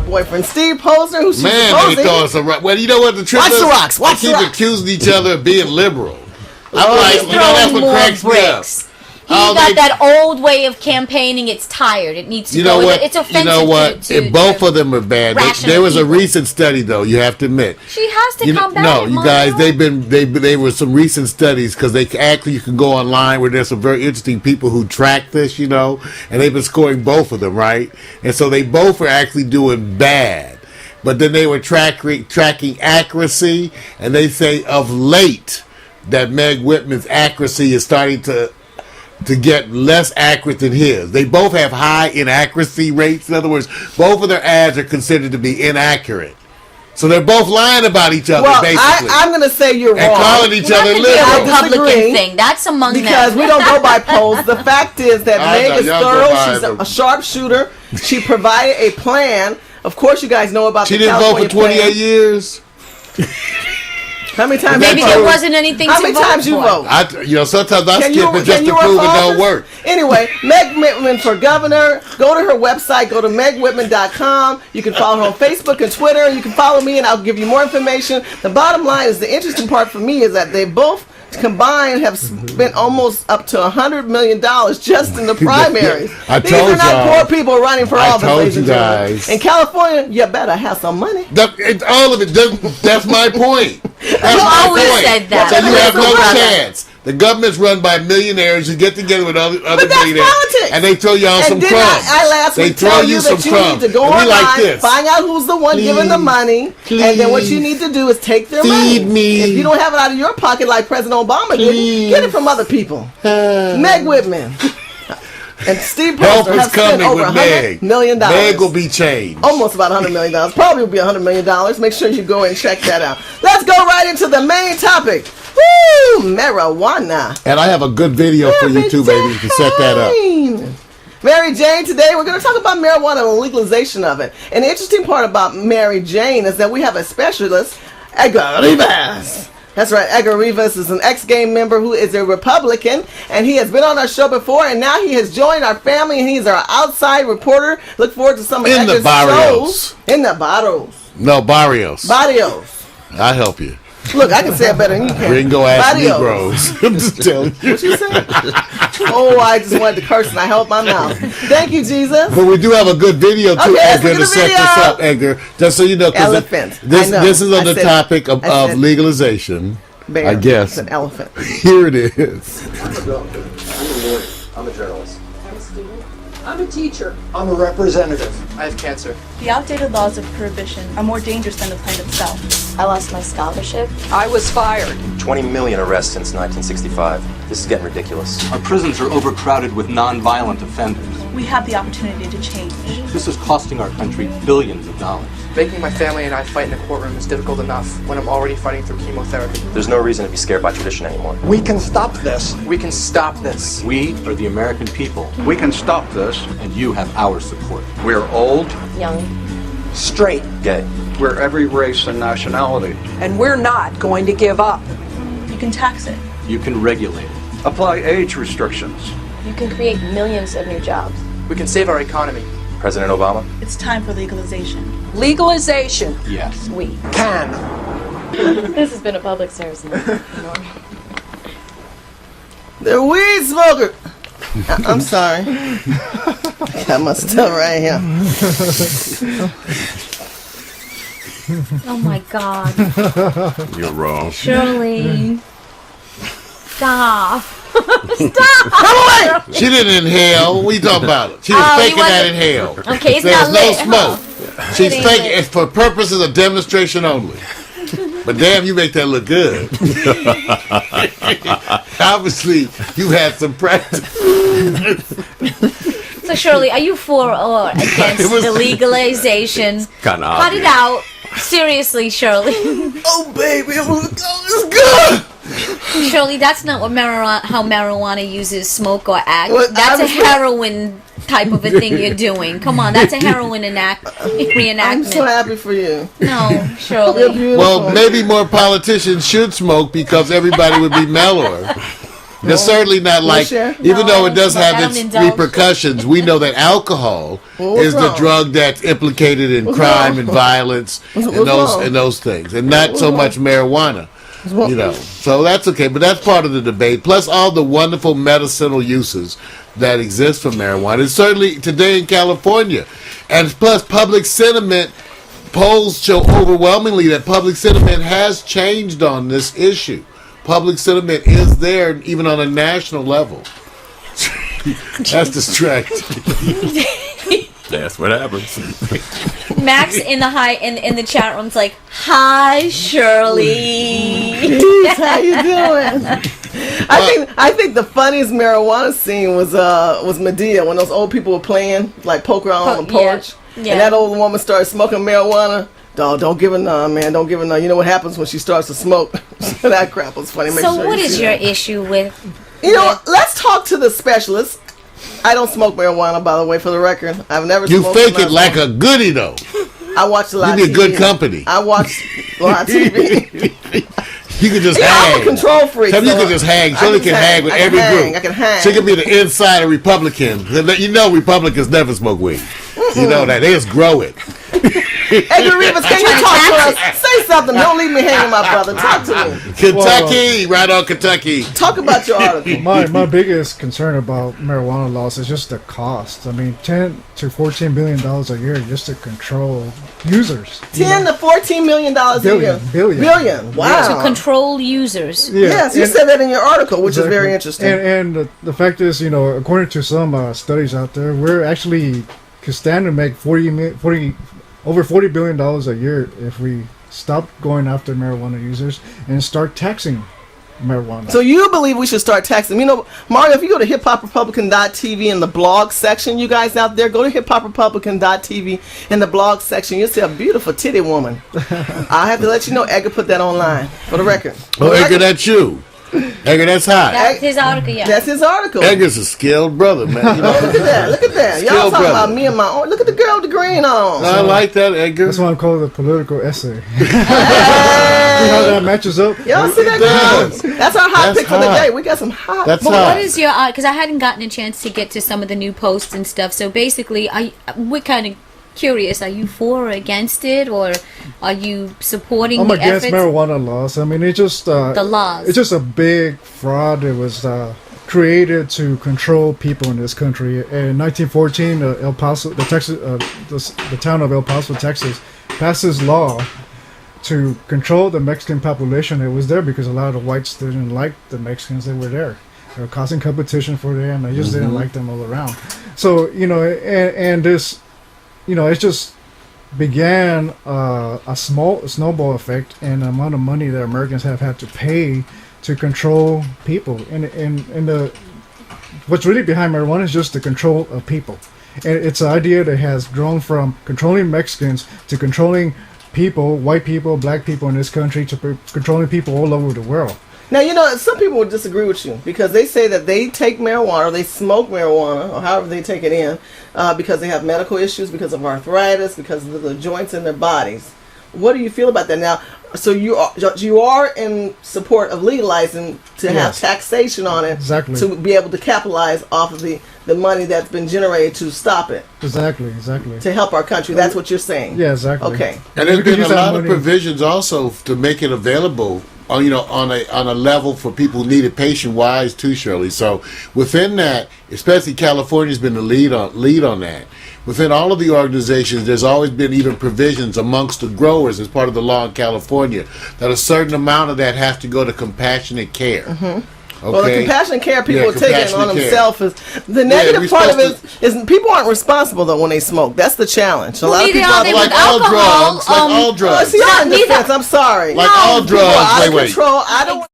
boyfriend, Steve Poizner, who she's Man, they throwing some rocks. Well, you know what the trick is? Watch the rocks. Watch they the keep rocks. accusing each other of being liberal. I'm like, you know, that's what cracks me up. He got that old way of campaigning. It's tired. It needs to you go. know what? It's offensive. You know what? Both of them are bad. There was a recent study, though. You have to admit. She has to come back. No, you guys. They were some recent studies because they actually you can go online where there's some very interesting people who track this, you know, and they've been scoring both of them, right? And so they both are actually doing bad. But then they were tracking accuracy, and they say of late that Meg Whitman's accuracy is starting to get less accurate than his. They both have high inaccuracy rates. In other words, both of their ads are considered to be inaccurate. So they're both lying about each other, basically. I'm going to say you're wrong. And calling each other liberal. Republican thing. That's among them. Because we don't go by polls. The fact is that Meg is thorough. She's a sharpshooter. She provided a plan. Of course, you guys know about the California plan. She didn't vote for 28 years? How many times? Maybe there wasn't anything to vote for. How many times you vote? Sometimes I skip it just to prove it don't work. Anyway, Meg Whitman for governor. Go to her website. Go to megwhitman.com. You can follow her on Facebook and Twitter. You can follow me, and I'll give you more information. The bottom line is the interesting part for me is that they both combined have spent almost up to $100 million just in the primaries. These are not poor people running for office, ladies and gentlemen. In California, you better have some money. All of it. That's my point. You always said that. So you have no chance. The government's run by millionaires who get together with other millionaires, politics. And they throw you on some crumbs. I last week tell you that you need to go online, find out who's the one giving the money, and then what you need to do is take their money. If you don't have it out of your pocket like President Obama did, get it from other people. Meg Whitman and Steve Poizner have spent over $100 million. Meg will be changed. Almost about $100 million. Probably will be $100 million. Make sure you go and check that out. Let's go right into the main topic. Woo! Marijuana. And I have a good video for you too, baby. You can set that up. Mary Jane, today we're going to talk about marijuana and the legalization of it. And the interesting part about Mary Jane is that we have a specialist, Edgar Rivas. That's right, Edgar Rivas is an ex-gang member who is a Republican, and he has been on our show before, and now he has joined our family, and he's our outside reporter. Look forward to some of Edgar's shows. In the barrios. No, barrios. Barrios. I'll help you. Look, I can say it better than you can. Ringo ass Negroes. I'm just telling you. What you say? Oh, I just wanted to curse and I held my mouth. Thank you, Jesus. But we do have a good video too, Edgar, to set this up, Edgar. Just so you know, because this is on the topic of legalization. Bear. I guess. It's an elephant. Here it is. I'm a journalist. I'm a student. I'm a teacher. I'm a representative. I have cancer. The outdated laws of prohibition are more dangerous than the plant itself. I lost my scholarship. I was fired. 20 million arrests since 1965. This is getting ridiculous. Our prisons are overcrowded with non-violent offenders. We have the opportunity to change. This is costing our country billions of dollars. Making my family and I fight in a courtroom is difficult enough when I'm already fighting through chemotherapy. There's no reason to be scared by tradition anymore. We can stop this. We can stop this. We are the American people. We can stop this. And you have our support. We're old, Young, Straight. Gay. we're every race and nationality. And we're not going to give up. You can tax it. You can regulate it. Apply age restrictions. you can create millions of new jobs. We can save our economy. President Obama? It's time for legalization. Legalization. Yes. We. Can. This has been a public service announcement. The weed smoker. I'm sorry. Got my stuff right here. Oh my God. You're wrong. Shirley. Stop. She didn't inhale. What are you talking about? She was faking that inhale. Okay, it's There's not no lit. smoke. She's faking it for purposes of demonstration only. But damn, you make that look good. Obviously, you had some practice. So Shirley, are you for or against the legalization? Kind of Cut it out. Seriously, Shirley. Oh, baby, it's good. Shirley, that's not what how marijuana uses smoke or act. Well, that's a heroin type of a thing you're doing. Come on, that's a heroin reenactment. I'm so happy for you. No, Shirley. Well, maybe more politicians should smoke because everybody would be mellower. It's certainly not like, even though it does have its repercussions, we know that alcohol is the drug that's implicated in crime and violence and those things, and not so much marijuana. You know, so that's okay, but that's part of the debate. Plus, all the wonderful medicinal uses that exist for marijuana. It's certainly today in California, and plus public sentiment polls show overwhelmingly that public sentiment has changed on this issue. Public sentiment is there, even on a national level. That's distracting. That's what happens. Max in the chat room's like, "Hi, Shirley. How you doing?" I think the funniest marijuana scene was Medea when those old people were playing like poker on the porch, and that old woman started smoking marijuana. Don't give her none, man. Don't give her none. You know what happens when she starts to smoke? That crap was funny. So what is your issue with? You know, let's talk to the specialist. I don't smoke marijuana, by the way, for the record. I've never smoked. You fake it like a goodie, though. I watch a lot of TV. You be a good company. I watch a lot of TV. You can just hang. I'm a control freak. You can just hang. Shirley can hang with every group. I can hang. She can be the inside of Republican. You know Republicans never smoke weed. You know that. They just grow it. Edgar Rivas, can you talk to us? Say something. Don't leave me hanging, my brother. Talk to me. Kentucky, right on Kentucky. Talk about your article. My biggest concern about marijuana laws is just the cost. I mean, $10 to $14 billion a year just to control users. $10 to $14 million a year. Billion. Wow. To control users. Yeah. Yes, you said that in your article, which is very interesting. And the fact is, you know, according to some studies out there, we're actually could stand to make over $40 billion a year if we stop going after marijuana users and start taxing marijuana. So you believe we should start taxing? You know, Mario, if you go to HipHopRepublican.tv in the blog section, you guys out there, go to HipHopRepublican.tv in the blog section. You'll see a beautiful titty woman. I have to let you know, Edgar put that online for the record. Oh, Edgar, that's you. Edgar, that's hot. That's his article, yeah. That's his article. Edgar's a skilled brother, man. You know? Look at that. Look at that. Y'all talking about me and my own. Look at the girl with the green on. I like that, Edgar. That's why I'm calling it a political essay. See how that matches up? Y'all see that girl? That's our hot pick for the day. We got some hot. That's but hot. what is your, because I hadn't gotten a chance to get to some of the new posts and stuff, so basically we're kind of curious. Are you for or against it, or are you supporting I'm the against efforts? marijuana laws. I mean, it's just the laws. It's just a big fraud. It was created to control people in this country. In 1914, El Paso, the town of El Paso, Texas, passed this law to control the Mexican population. It was there because a lot of whites didn't like the Mexicans that were there. They were causing competition for them. They just didn't like them all around. So, you know, and this, you know, it just began a small snowball effect and the amount of money that Americans have had to pay to control people. And the what's really behind marijuana is just the control of people. And it's an idea that has grown from controlling Mexicans to controlling people, white people, black people in this country, to controlling people all over the world. Now, you know, some people would disagree with you because they say that they take marijuana or they smoke marijuana or however they take it in because they have medical issues, because of arthritis, because of the joints in their bodies. What do you feel about that now? So you are in support of legalizing to have taxation on it, to be able to capitalize off of the money that's been generated to stop it. Exactly. To help our country. That's what you're saying. Yeah, exactly. Okay. And there's been a lot of provisions also to make it available, you know, on a level for people who need it patient-wise too, Shirley. So within that, especially California's been the lead on that. Within all of the organizations, there's always been even provisions amongst the growers as part of the law in California that a certain amount of that has to go to compassionate care. Mm-hmm. Okay? Well, the compassionate care people are taking on themselves is the negative part of it is people aren't responsible though when they smoke. That's the challenge. A lot of people like all drugs. See, I'm in defense. I'm sorry. Like all drugs. Out of control. I don't.